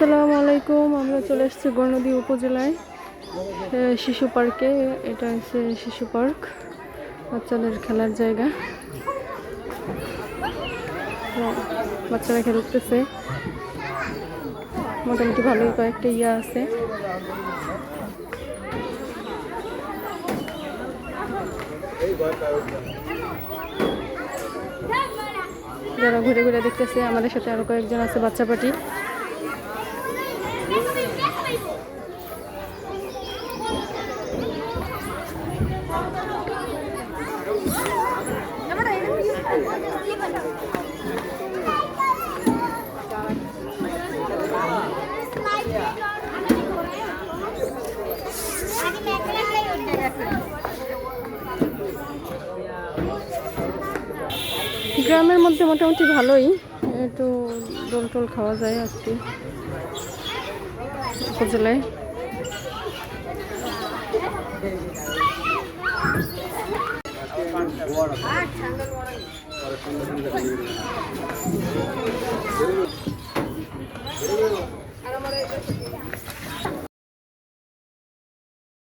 আসসালামু আলাইকুম। আমরা চলে এসেছি গণদী উপজেলায় শিশু পার্কে। এটা হচ্ছে শিশু পার্ক, বাচ্চাদের খেলার জায়গা। বাচ্চারা খেলতেছে, মোটামুটি ভালোই কয়েকটা ইয়া আছে। যারা ঘুরে ঘুরে দেখতেছে, আমাদের সাথে আরো কয়েকজন আছে বাচ্চা পার্টি। গ্রামের মধ্যে মোটামুটি ভালোই, একটু দোল টোল খাওয়া যায় আজকে উপজেলায়। আর